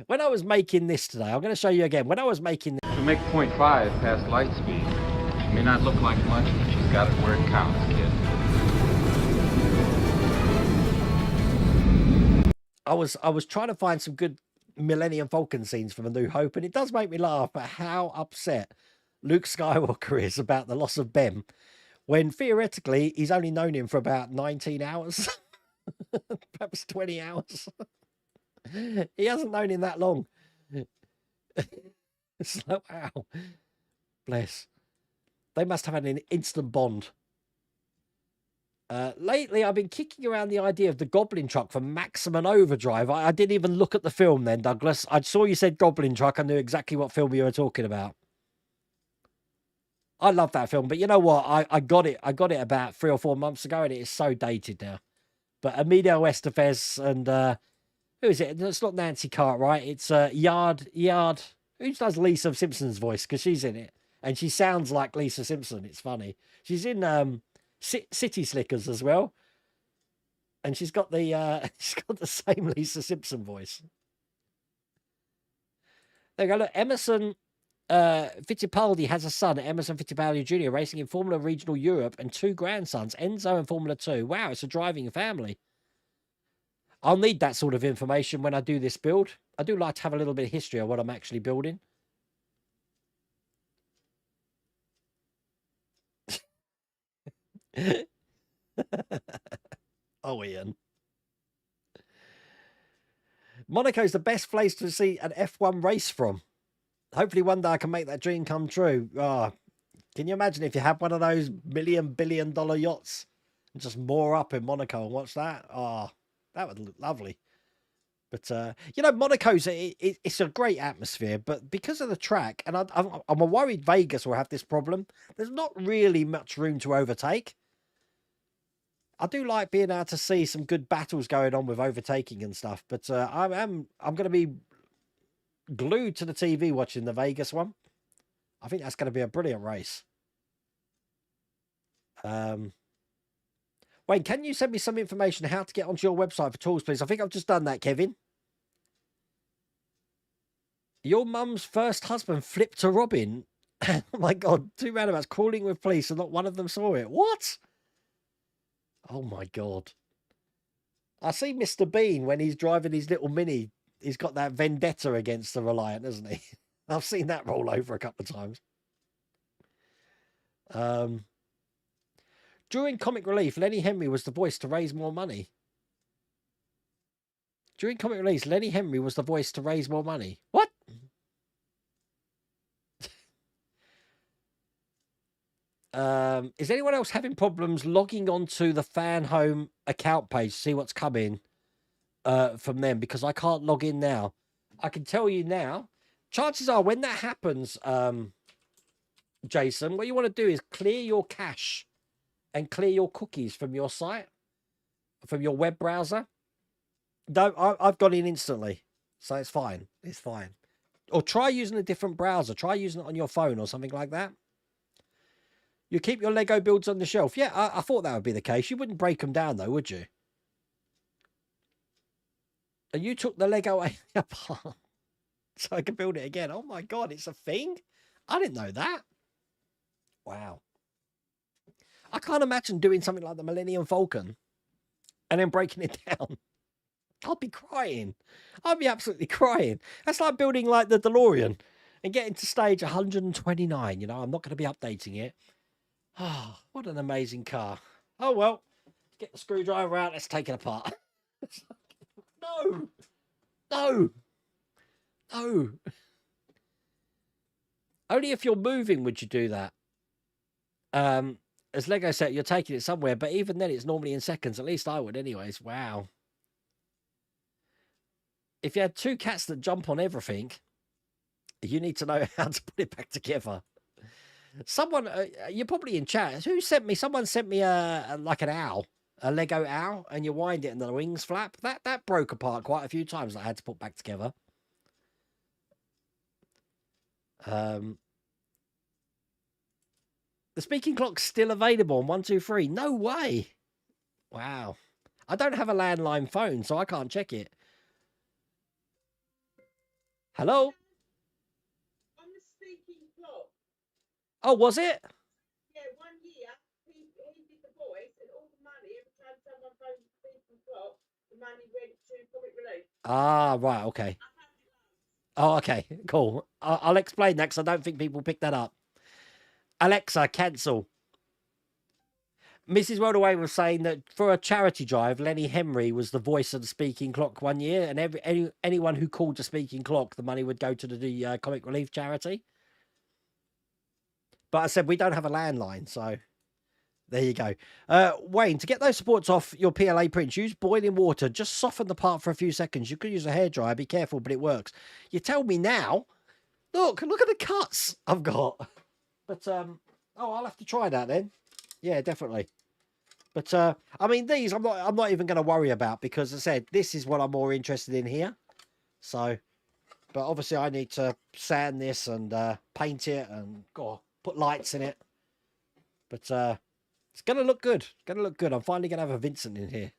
When I was making this today, I'm going to show you again. When I was making this, To make 0.5 past light speed, it may not look like much, but she's got it where it counts, kid. I was trying to find some good Millennium Falcon scenes from A New Hope, and it does make me laugh at how upset Luke Skywalker is about the loss of Ben, when theoretically he's only known him for about 19 hours, perhaps 20 hours. He hasn't known him that long. It's like, wow, bless. They must have had an instant bond. Lately, I've been kicking around the idea of the Goblin Truck from Maximum Overdrive. I didn't even look at the film then, Douglas. I saw you said Goblin Truck. I knew exactly what film you were talking about. I love that film, but you know what? I got it about 3 or 4 months ago, and it is so dated now. But Emilio Estevez and who is it? It's not Nancy Cartwright. It's Yard. Who does Lisa Simpson's voice? Because she's in it, and she sounds like Lisa Simpson. It's funny. She's in City Slickers as well, and she's got the same Lisa Simpson voice. There you go. Look, Emerson Fittipaldi has a son, Emerson Fittipaldi Jr., racing in Formula Regional Europe, and 2 grandsons, Enzo and Formula 2. Wow, it's a driving family. I'll need that sort of information when I do this build. I do like to have a little bit of history of what I'm actually building. Oh, Ian. Monaco's the best place to see an F1 race from. Hopefully one day I can make that dream come true. Oh, can you imagine if you had one of those billion-dollar yachts and just moor up in Monaco and watch that? Oh, that would look lovely. But you know, Monaco's it's a great atmosphere, but because of the track, and I'm worried Vegas will have this problem. There's not really much room to overtake. I do like being able to see some good battles going on with overtaking and stuff, but I'm going to be glued to the TV watching the Vegas one. I think that's going to be a brilliant race. Wayne, can you send me some information how to get onto your website for tools, please? I think I've just done that, Kevin. Your mum's first husband flipped a Robin. Oh my God, 2 roundabouts crawling with police and not one of them saw it. What? Oh my God. I see Mr. Bean when he's driving his little Mini. He's got that vendetta against the Reliant, hasn't he? I've seen that roll over a couple of times. During Comic Relief, Lenny Henry was the voice to raise more money. During Comic Relief, Lenny Henry was the voice to raise more money. What? Is anyone else having problems logging onto the Fan Home account page to see what's coming from them? Because I can't log in now. I can tell you now, chances are when that happens, Jason, what you want to do is clear your cache and clear your cookies from your site, from your web browser. No, I've got in instantly, so it's fine. It's fine. Or try using a different browser. Try using it on your phone or something like that. You keep your Lego builds on the shelf. Yeah, I thought that would be the case. You wouldn't break them down, though, would you? And you took the Lego apart so I could build it again. Oh, my God, it's a thing? I didn't know that. Wow. I can't imagine doing something like the Millennium Falcon and then breaking it down. I'll be crying. I'll be absolutely crying. That's like building like the DeLorean and getting to stage 129. You know, I'm not going to be updating it. Oh, what an amazing car. Oh, well, let's get the screwdriver out. Let's take it apart. No. No. No. Only if you're moving would you do that. As Lego said, you're taking it somewhere, but even then it's normally in seconds. At least I would anyways. Wow. If you had 2 cats that jump on everything, you need to know how to put it back together. Someone, you're probably in chat. Who sent me? Someone sent me like an owl, a Lego owl, and you wind it and the wings flap. That broke apart quite a few times. That I had to put back together. The speaking clock's still available on 123. No way. Wow. I don't have a landline phone, so I can't check it. Hello? On the speaking clock. Oh, was it? Yeah, 1 year he did the voice, and all the money, every time someone phoned the speaking clock, the money went to Comic Relief. Ah, right, okay. Oh, okay, cool. I'll explain that because I don't think people picked that up. Alexa, cancel. Mrs. Worldaway was saying that for a charity drive, Lenny Henry was the voice of the speaking clock 1 year, and anyone who called the speaking clock, the money would go to the Comic Relief charity. But I said we don't have a landline, so there you go. Wayne, to get those supports off your PLA prints, use boiling water. Just soften the part for a few seconds. You could use a hairdryer. Be careful, but it works. You tell me now. Look at the cuts I've got. But oh, I'll have to try that then. Yeah, definitely. But I mean, these I'm not even going to worry about because as I said, this is what I'm more interested in here. So, but obviously I need to sand this and paint it and put lights in it. But it's going to look good. It's going to look good. I'm finally going to have a Vincent in here.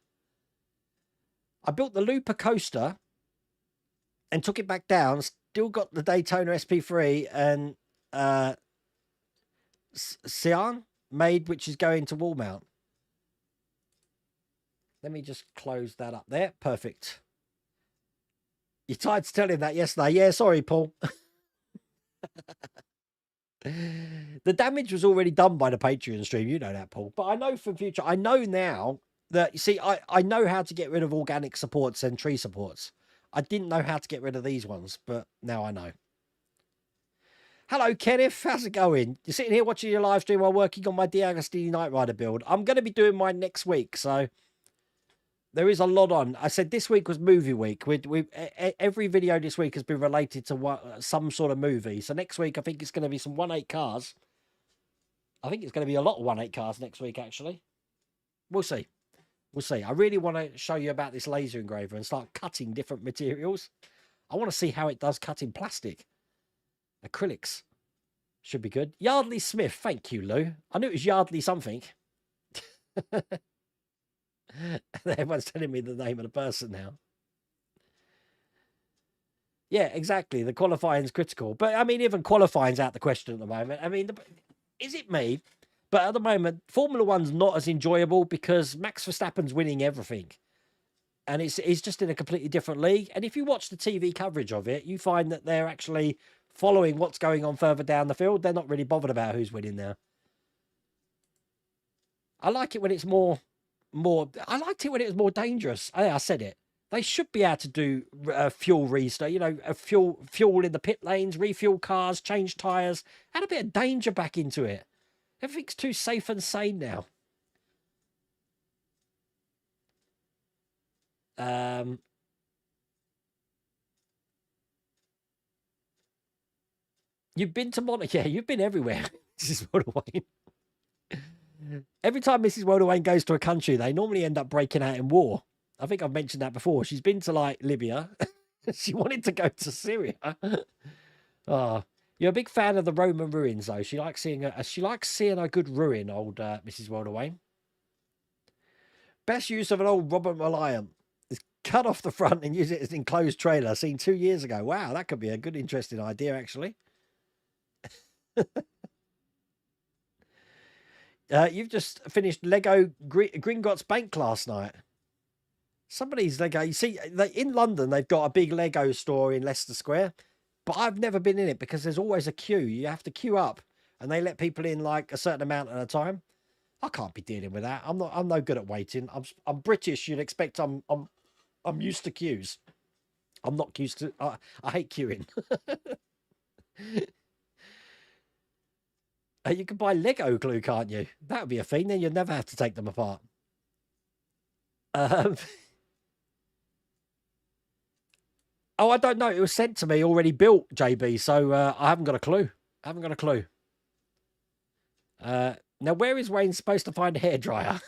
I built the Looper coaster and took it back down. Still got the Daytona SP3 and Cyan made, which is going to wall mount. Let me just close that up there. Perfect. You tried to tell him that yesterday. Yeah, sorry, Paul. The damage was already done by the Patreon stream. You know that, Paul. But I know for future, I know now that, you see, I know how to get rid of organic supports and tree supports. I didn't know how to get rid of these ones, but now I know. Hello, Kenneth. How's it going? You're sitting here watching your live stream while working on my D'Agostini Knight Rider build. I'm going to be doing mine next week, so There is a lot on. I said this week was movie week. Every video this week has been related to some sort of movie. So next week, I think it's going to be some 1/8 cars. I think it's going to be a lot of 1/8 cars next week, actually. We'll see. We'll see. I really want to show you about this laser engraver and start cutting different materials. I want to see how it does cutting plastic. Acrylics. Should be good. Yardley Smith. Thank you, Lou. I knew it was Yardley something. Everyone's telling me the name of the person now. Yeah, exactly. The qualifying's critical. But, I mean, even qualifying's out the question at the moment. I mean, is it me? But at the moment, Formula One's not as enjoyable because Max Verstappen's winning everything. And it's just in a completely different league. And if you watch the TV coverage of it, you find that they're actually following what's going on further down the field. They're not really bothered about who's winning now. I like it when it's more... I liked it when it was more dangerous. I said it. They should be able to do fuel restart, you know, fuel in the pit lanes, refuel cars, change tyres, add a bit of danger back into it. Everything's too safe and sane now. You've been to Monaco. Yeah, you've been everywhere. This is what Wayne. Every time Mrs. Wayne goes to a country, they normally end up breaking out in war. I think I've mentioned that before. She's been to like Libya. She wanted to go to Syria. Oh, you're a big fan of the Roman ruins, though. She likes seeing a good ruin, old Mrs. Wayne. Best use of an old Robert Reliant is cut off the front and use it as an enclosed trailer. Seen 2 years ago. Wow, that could be a good, interesting idea, actually. You've just finished Lego Gringotts Bank last night. Somebody's Lego. You see, in London, they've got a big Lego store in Leicester Square, but I've never been in it because there's always a queue. You have to queue up, and they let people in like a certain amount at a time. I can't be dealing with that. I'm no good at waiting. I'm British. You'd expect I'm used to queues. I'm not used to. I hate queuing. You can buy Lego glue, can't you? That would be a thing. Then you'd never have to take them apart. Oh, I don't know. It was sent to me already built, JB. So I haven't got a clue. Now, where is Wayne supposed to find a hairdryer?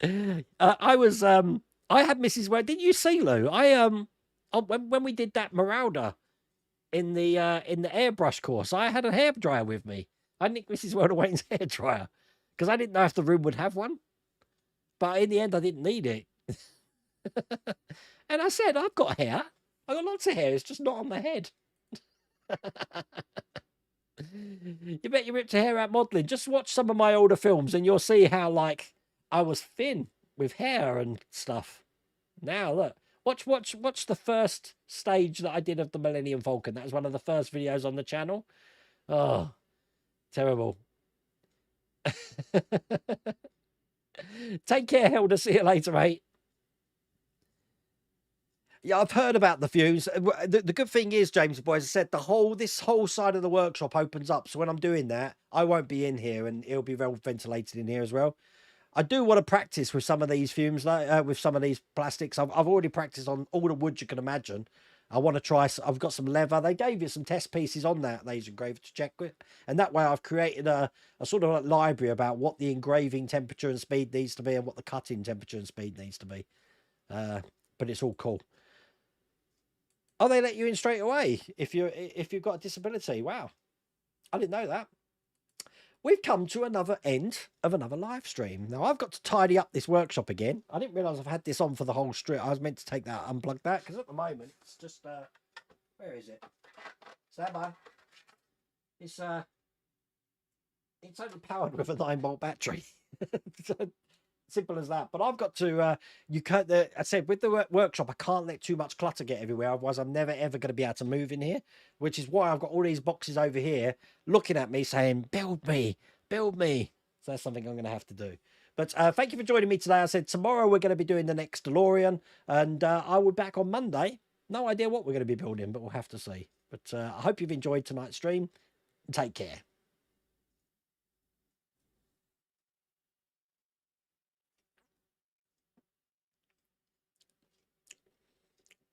I had Mrs. Wayne. Didn't you see, Lou? When we did that Marauder in the airbrush course, I had a hairdryer with me. I nicked Mrs. Wayne's hairdryer because I didn't know if the room would have one. But in the end, I didn't need it. And I said, I've got hair. I've got lots of hair. It's just not on my head. You bet you ripped your hair out modelling. Just watch some of my older films and you'll see how, like, I was thin with hair and stuff. Now, look. Watch the first stage that I did of the Millennium Falcon. That was one of the first videos on the channel. Oh, terrible. Take care, Helder. See you later, mate. Yeah, I've heard about the views. The good thing is, James, boys, I said this whole side of the workshop opens up. So when I'm doing that, I won't be in here and it'll be well ventilated in here as well. I do want to practice with some of these fumes, with some of these plastics. I've already practiced on all the wood you can imagine. I want to try. I've got some leather. They gave you some test pieces on that laser engraver to check with. And that way I've created a sort of like library about what the engraving temperature and speed needs to be and what the cutting temperature and speed needs to be. But it's all cool. Oh, they let you in straight away if you've got a disability. Wow. I didn't know that. We've come to another end of another live stream. Now, I've got to tidy up this workshop again. I didn't realise I've had this on for the whole strip. I was meant to take that, unplug that, because at the moment, it's just, where is it? Stand by. It's only powered with a 9-volt battery. Simple as that. But I've got to, I said, with the workshop, I can't let too much clutter get everywhere. Otherwise, I'm never, ever going to be able to move in here, which is why I've got all these boxes over here looking at me saying, build me, build me. So that's something I'm going to have to do. But thank you for joining me today. I said tomorrow we're going to be doing the next DeLorean, and I will be back on Monday. No idea what we're going to be building, but we'll have to see. But I hope you've enjoyed tonight's stream. Take care.